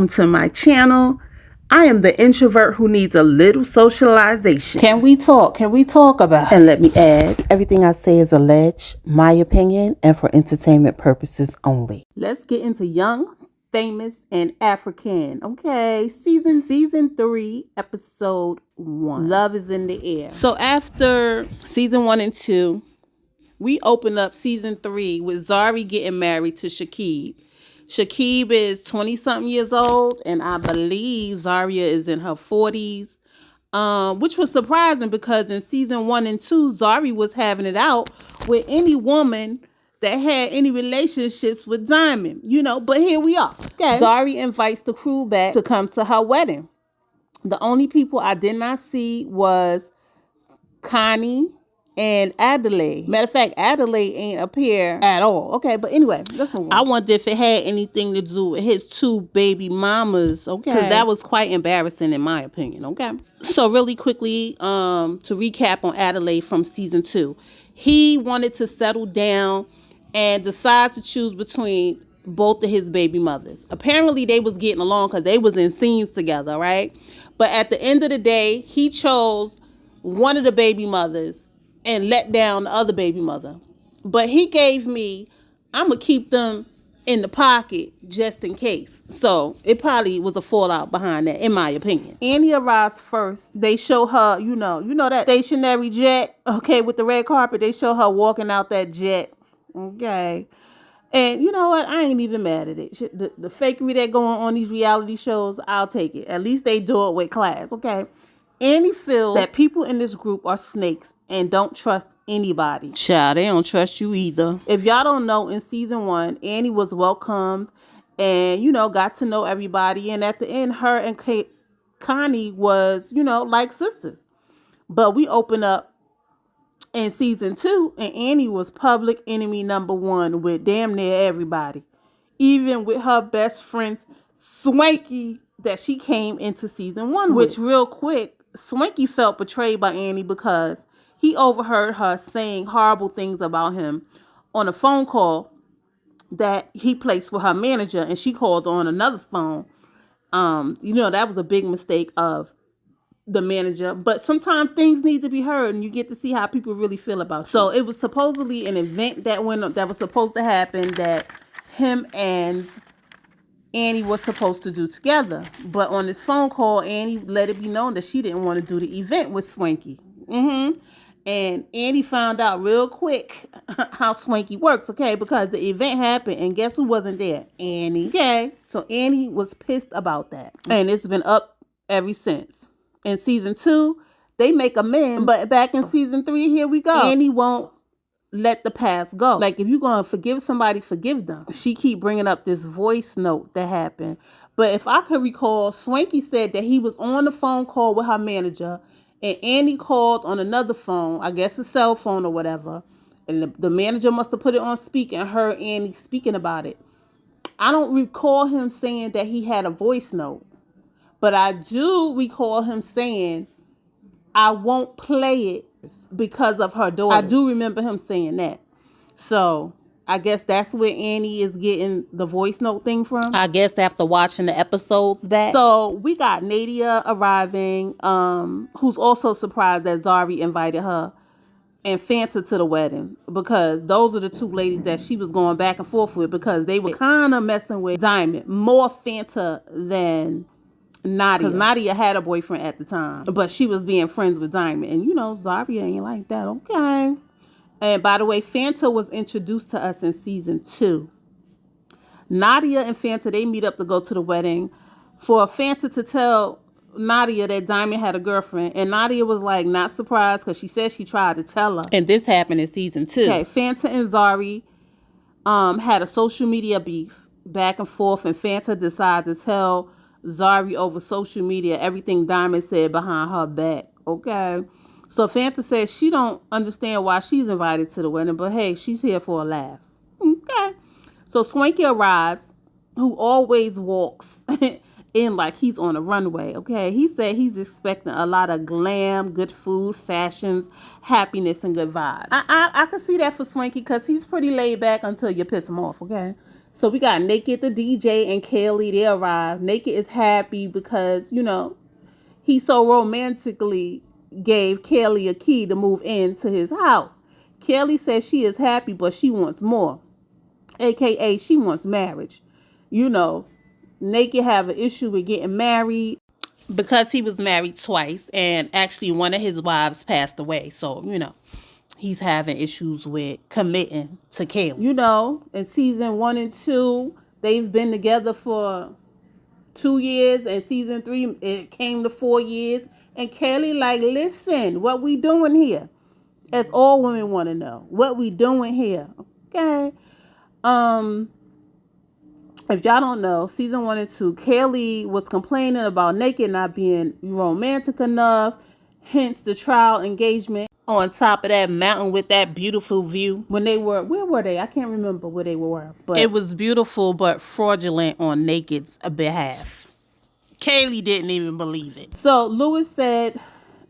welcome to my channel. I am the introvert who needs a little socialization. Can we talk? Can we talk about it? And let me add, everything I say is alleged, my opinion, and for entertainment purposes only. Let's get into Young, Famous, and African. Okay, season 3, episode 1. Love is in the air. So after season 1 and 2, we open up season 3 with Zari getting married to Shakib. Shakib is 20-something years old, and I believe Zaria is in her 40s, which was surprising because in season 1 and 2, Zari was having it out with any woman that had any relationships with Diamond, but here we are. Okay. Zari invites the crew back to come to her wedding. The only people I did not see was Connie and Adelaide. Matter of fact, Adelaide ain't appear at all. Okay, but anyway, let's move on. I wonder if it had anything to do with his 2 baby mamas. Okay, because that was quite embarrassing in my opinion. Okay, so really quickly, to recap on Adelaide from season 2, he wanted to settle down and decide to choose between both of his baby mothers. Apparently, they was getting along because they was in scenes together, right? But at the end of the day, he chose one of the baby mothers and let down the other baby mother. But he gave me, I'm going to keep them in the pocket just in case. So it probably was a fallout behind that, in my opinion. Annie arrives first. They show her, you know that stationary jet, okay, with the red carpet. They show her walking out that jet, okay. And you know what? I ain't even mad at it. The fakery that going on these reality shows, I'll take it. At least they do it with class, okay? Annie feels that people in this group are snakes and don't trust anybody. Child, they don't trust you either. If y'all don't know, in season 1, Annie was welcomed and, got to know everybody. And at the end, her and Connie was, like sisters. But we open up in season 2, and Annie was public enemy number 1 with damn near everybody. Even with her best friend, Swanky, that she came into season 1 with. Which, real quick, Swanky felt betrayed by Annie because he overheard her saying horrible things about him on a phone call that he placed with her manager, and she called on another phone. That was a big mistake of the manager, but sometimes things need to be heard and you get to see how people really feel about you. So it was supposedly an event that was supposed to happen that him and Annie was supposed to do together. But on this phone call, Annie let it be known that she didn't want to do the event with Swanky. And Annie found out real quick how Swanky works, okay? Because the event happened and guess who wasn't there? Annie. Okay. So Annie was pissed about that. And it's been up ever since. In season 2, they make amends, but back in season 3, here we go. Annie won't let the past go. Like, if you're going to forgive somebody, forgive them. She keep bringing up this voice note that happened. But if I could recall, Swanky said that he was on the phone call with her manager, and Annie called on another phone, I guess a cell phone or whatever, and the manager must have put it on speak and heard Annie speaking about it. I don't recall him saying that he had a voice note. But I do recall him saying, I won't play it because of her daughter. I do remember him saying that. So I guess that's where Annie is getting the voice note thing from. I guess after watching the episodes back. So we got Nadia arriving, who's also surprised that Zari invited her and Fanta to the wedding, because those are the 2 ladies that she was going back and forth with because they were kind of messing with Diamond. More Fanta than Nadia, because Nadia had a boyfriend at the time, but she was being friends with Diamond, and Zaria ain't like that, okay? And by the way, Fanta was introduced to us in season 2. Nadia and Fanta, they meet up to go to the wedding for Fanta to tell Nadia that Diamond had a girlfriend, and Nadia was like not surprised because she said she tried to tell her. And this happened in season 2. Okay, Fanta and Zari had a social media beef back and forth, and Fanta decided to tell Zari over social media everything Diamond said behind her back, okay? So Fanta says she don't understand why she's invited to the wedding, but hey, she's here for a laugh, okay? So Swanky arrives, who always walks in like he's on a runway, okay? He said he's expecting a lot of glam, good food, fashions, happiness, and good vibes. I can see that for Swanky because he's pretty laid back until you piss him off, okay? So we got Naked the DJ and Kaylee. They arrive. Naked is happy because, he so romantically gave Kaylee a key to move into his house. Kaylee says she is happy, but she wants more. AKA, she wants marriage. Naked have an issue with getting married because he was married twice, and actually one of his wives passed away. So, he's having issues with committing to Kaylee. In season 1 and 2, they've been together for 2 years, and season 3 it came to 4 years, and Kaylee like, listen, what we doing here? As all women want to know, what we doing here? Okay. If y'all don't know, season 1 and 2, Kaylee was complaining about Naked not being romantic enough, hence the trial engagement on top of that mountain with that beautiful view. Where were they? I can't remember where they were. But it was beautiful but fraudulent on Naked's behalf. Kaylee didn't even believe it. So Louis said,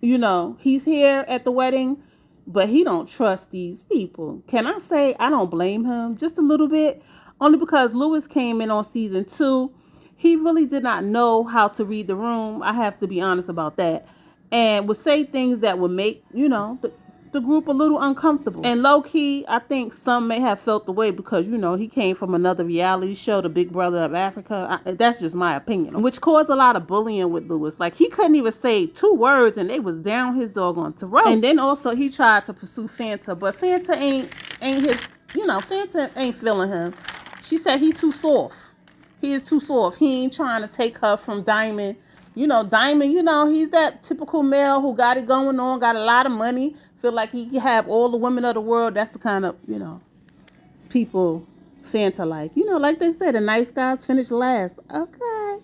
he's here at the wedding, but he don't trust these people. Can I say I don't blame him just a little bit? Only because Louis came in on season 2. He really did not know how to read the room. I have to be honest about that. And would say things that would make, the group a little uncomfortable. And low key, I think some may have felt the way because, he came from another reality show, The Big Brother of Africa. That's just my opinion. Which caused a lot of bullying with Louis. Like, he couldn't even say 2 words and they was down his doggone throat. And then also he tried to pursue Fanta, but Fanta ain't his, Fanta ain't feeling him. She said he too soft. He is too soft. He ain't trying to take her from Diamond. Diamond, he's that typical male who got it going on, got a lot of money, feel like he can have all the women of the world. That's the kind of, people Fanta like. Like they said, the nice guys finish last. Okay.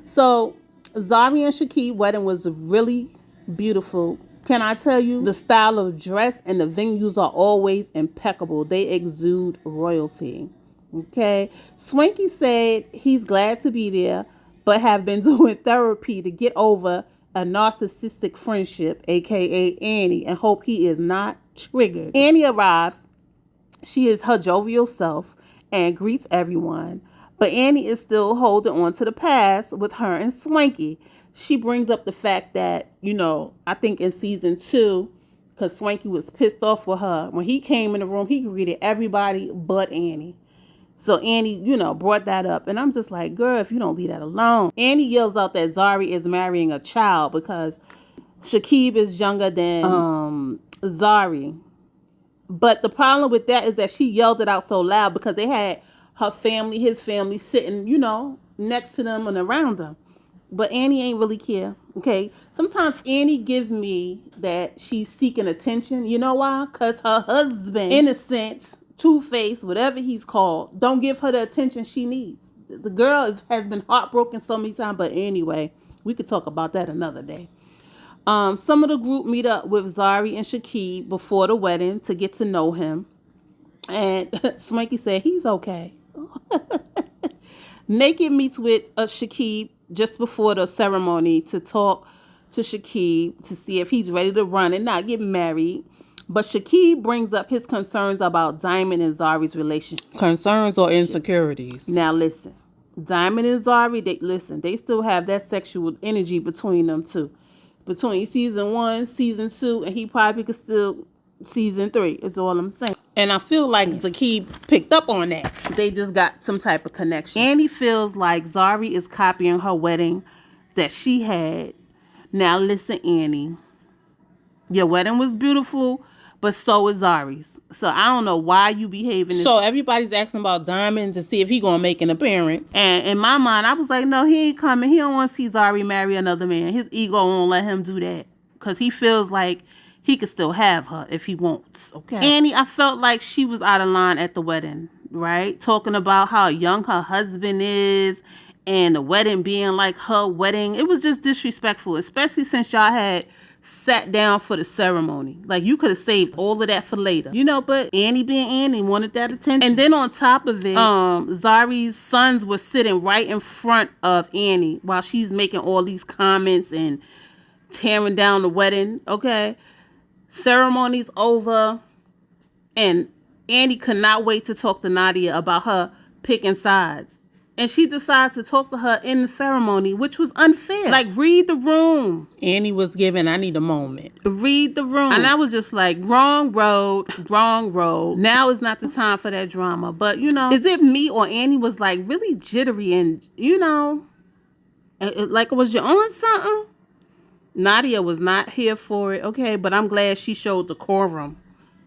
So, Zari and Shakib wedding was really beautiful. Can I tell you, the style of dress and the venues are always impeccable. They exude royalty. Okay. Swanky said he's glad to be there, but have been doing therapy to get over a narcissistic friendship, aka Annie, and hope he is not triggered. Annie arrives. She is her jovial self and greets everyone, but Annie is still holding on to the past with her and Swanky. She brings up the fact that, I think in season 2, because Swanky was pissed off with her, when he came in the room, he greeted everybody but Annie. So Annie, brought that up. And I'm just like, girl, if you don't leave that alone. Annie yells out that Zari is marrying a child because Shakib is younger than Zari. But the problem with that is that she yelled it out so loud because they had his family sitting, next to them and around them. But Annie ain't really care. Okay. Sometimes Annie gives me that she's seeking attention. You know why? Because her husband, innocent, Two-Face, whatever he's called, don't give her the attention she needs. The girl has been heartbroken so many times, but anyway, we could talk about that another day. Some of the group meet up with Zari and Shakib before the wedding to get to know him. And Swanky said he's okay. Naked meets with Shakib just before the ceremony to talk to Shakib to see if he's ready to run and not get married. But Shakib brings up his concerns about Diamond and Zari's relationship. Concerns or insecurities? Now listen, Diamond and Zari, they still have that sexual energy between them too. Between season 1, season 2, and he probably could still season 3, is all I'm saying. And I feel like Shakib picked up on that. They just got some type of connection. Annie feels like Zari is copying her wedding that she had. Now listen, Annie, your wedding was beautiful, but so is Zari's. So I don't know why you behaving this. So everybody's asking about Diamond to see if he gonna make an appearance. And in my mind, I was like, no, he ain't coming. He don't want to see Zari marry another man. His ego won't let him do that. Because he feels like he could still have her if he wants. Okay. Annie, I felt like she was out of line at the wedding, right? Talking about how young her husband is and the wedding being like her wedding. It was just disrespectful, especially since y'all had sat down for the ceremony. Like, you could have saved all of that for later. But Annie being Annie wanted that attention. And then on top of it, Zari's sons were sitting right in front of Annie while she's making all these comments and tearing down the wedding. Okay. Ceremony's over. And Annie could not wait to talk to Nadia about her picking sides. And she decides to talk to her in the ceremony, which was unfair. Like, read the room. Annie was given, I need a moment. Read the room. And I was just like, wrong road, wrong road. Now is not the time for that drama. But, you know, is it me or Annie was like really jittery and, you know, like it was you on something? Nadia was not here for it, okay? But I'm glad she showed decorum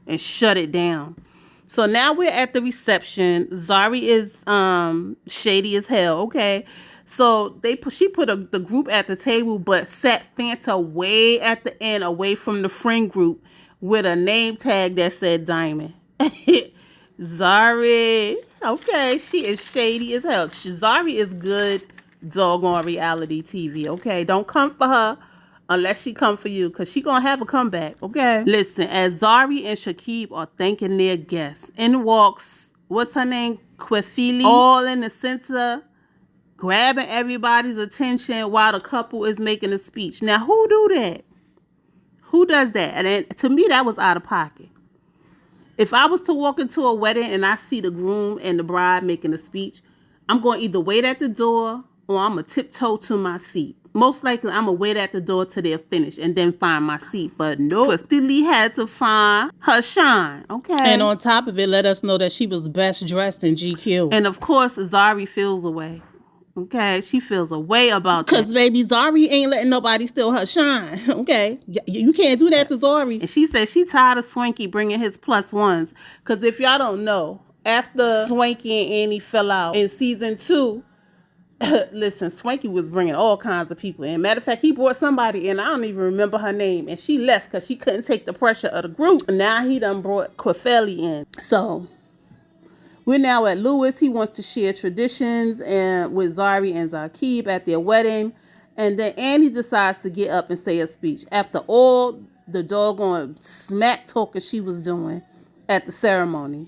and shut it down. So now we're at the reception. Zari is shady as hell, okay? So she put the group at the table, but sat Fanta way at the end, away from the friend group, with a name tag that said Diamond. Zari, okay, she is shady as hell. Zari is good doggone reality TV, okay? Don't come for her unless she come for you, because she gonna have a comeback, okay? Listen, as Zari and Shakib are thanking their guests, in walks, what's her name? Kwefili, all in the center, grabbing everybody's attention while the couple is making a speech. Now, who do that? Who does that? And then, to me, that was out of pocket. If I was to walk into a wedding and I see the groom and the bride making a speech, I'm going to either wait at the door or I'm going to tiptoe to my seat. Most likely, I'm going to wait at the door till they're finished and then find my seat. But no, Philly had to find her shine, okay? And on top of it, let us know that she was best dressed in GQ. And of course, Zari feels away. Okay, she feels a way about that. Because, baby, Zari ain't letting nobody steal her shine, okay? You can't do that to Zari. And she said she tired of Swanky bringing his plus ones. Because if y'all don't know, after Swanky and Annie fell out in season 2, listen, Swanky was bringing all kinds of people in. Matter of fact, he brought somebody in. I don't even remember her name. And she left because she couldn't take the pressure of the group. Now he done brought Kwefili in. So we're now at Lewis. He wants to share traditions with Zari and Zakib at their wedding. And then Annie decides to get up and say a speech. After all the doggone smack talking she was doing at the ceremony.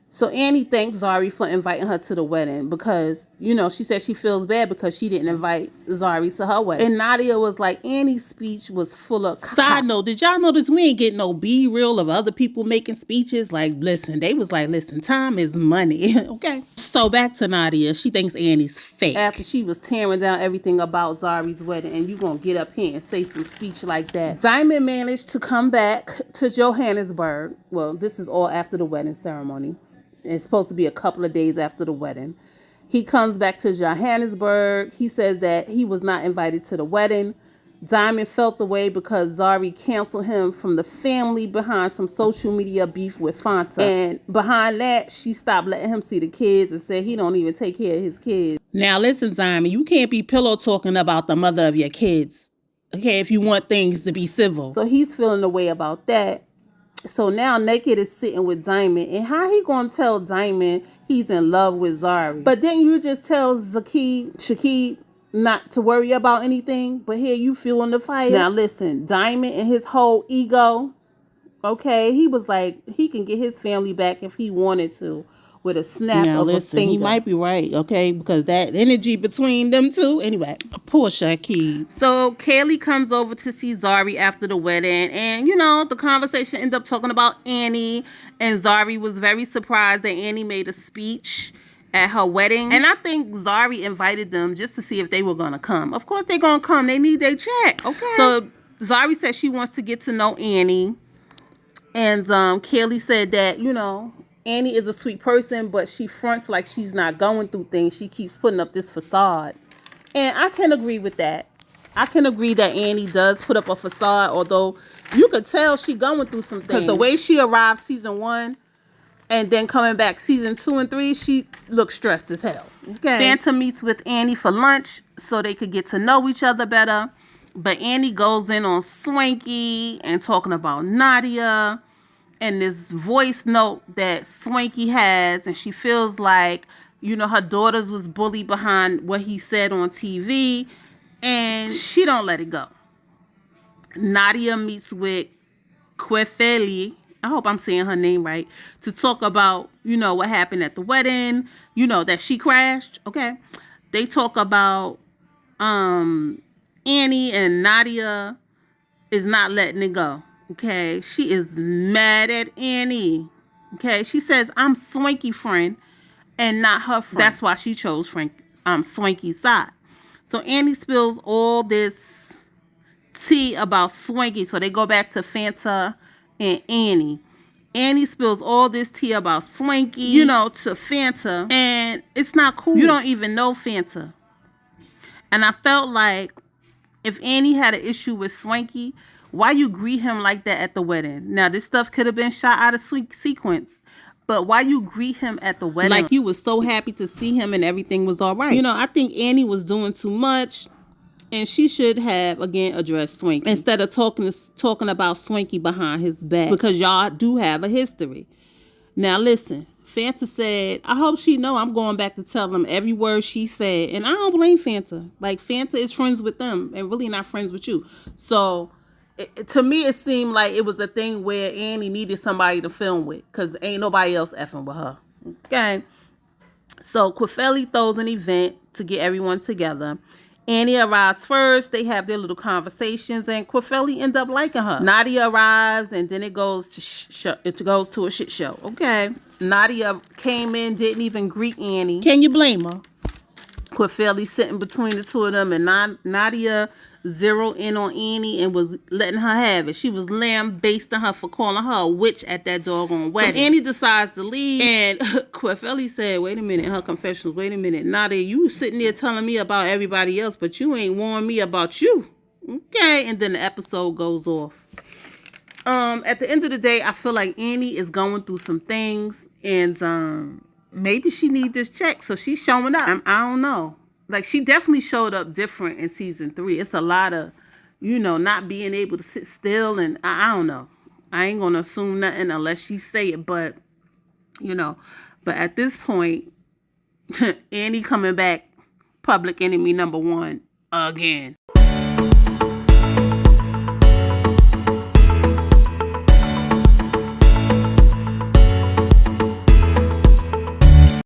So Annie thanks Zari for inviting her to the wedding because, you know, she said she feels bad because she didn't invite Zari to her wedding. And Nadia was like, Annie's speech was full of... Side note, did y'all notice we ain't getting no B-reel of other people making speeches? Like, listen, they was like, listen, time is money, okay? So back to Nadia. She thinks Annie's fake. After she was tearing down everything about Zari's wedding, and you gonna get up here and say some speech like that. Diamond managed to come back to Johannesburg. Well, this is all after the wedding ceremony. It's supposed to be a couple of days after the wedding. He comes back to Johannesburg. He says that he was not invited to the wedding. Diamond felt away because Zari canceled him from the family behind some social media beef with Fanta. And behind that, she stopped letting him see the kids and said he don't even take care of his kids. Now listen, Diamond, you can't be pillow talking about the mother of your kids, okay, if you want things to be civil. So he's feeling the way about that. So now Naked is sitting with Diamond. And how he gonna tell Diamond he's in love with Zari? But then you just tell Shakib not to worry about anything. But here you feeling the fire. Now listen, Diamond and his whole ego. Okay, he was like, he can get his family back if he wanted to. With a snap of a finger. He might be right, okay? Because that energy between them two. Anyway, poor Shakib. So Kaylee comes over to see Zari after the wedding. And, you know, the conversation ends up talking about Annie. And Zari was very surprised that Annie made a speech at her wedding. And I think Zari invited them just to see if they were going to come. Of course they're going to come. They need their check, okay? So Zari said she wants to get to know Annie. And Kaylee said that, you know, Annie is a sweet person, but she fronts like she's not going through things. She keeps putting up this facade. And I can agree with that. I can agree that Annie does put up a facade, although you could tell she going through some things. Because the way she arrived season 1 and then coming back season 2 and 3, she looks stressed as hell. Okay. Santa meets with Annie for lunch so they could get to know each other better. But Annie goes in on Swanky and talking about Nadia. And this voice note that Swanky has, and she feels like, you know, her daughters was bullied behind what he said on TV, and she don't let it go. Nadia meets with Kwefili, I hope I'm saying her name right, to talk about, you know, what happened at the wedding, you know, that she crashed, okay? They talk about Annie, and Nadia is not letting it go. Okay, she is mad at Annie. Okay, she says, I'm Swanky friend, and not her friend. That's why she chose Swanky's side. So Annie spills all this tea about Swanky. So they go back to Fanta and Annie. Annie spills all this tea about Swanky, you know, to Fanta. And it's not cool. You don't even know Fanta. And I felt like if Annie had an issue with Swanky, why you greet him like that at the wedding? Now, this stuff could have been shot out of sequence. But why you greet him at the wedding? Like you was so happy to see him and everything was all right. You know, I think Annie was doing too much. And she should have, again, addressed Swanky. Instead of talking about Swanky behind his back. Because y'all do have a history. Now, listen. Fanta said, I hope she know I'm going back to tell them every word she said. And I don't blame Fanta. Like, Fanta is friends with them and really not friends with you. So, to me, it seemed like it was a thing where Annie needed somebody to film with. Because ain't nobody else effing with her. Okay? So, Quefeli throws an event to get everyone together. Annie arrives first. They have their little conversations, and Quefeli end up liking her. Nadia arrives, and then it goes to a shit show. Okay. Nadia came in, didn't even greet Annie. Can you blame her? Quefeli sitting between the two of them, and Nadia zeroed in on Annie and was letting her have it. She was lambasting her for calling her a witch at that doggone wedding. So Annie decides to leave, and Quefeli said, wait a minute, her confessionals, wait a minute, Nadia, you sitting there telling me about everybody else, but you ain't warned me about you. Okay, and then the episode goes off. At the end of the day, I feel like Annie is going through some things, and maybe she need this check, so she's showing up. I don't know. Like, she definitely showed up different in season 3. It's a lot of, you know, not being able to sit still, and I don't know. I ain't gonna assume nothing unless she say it, but, you know. But at this point, Annie coming back public enemy number 1 again.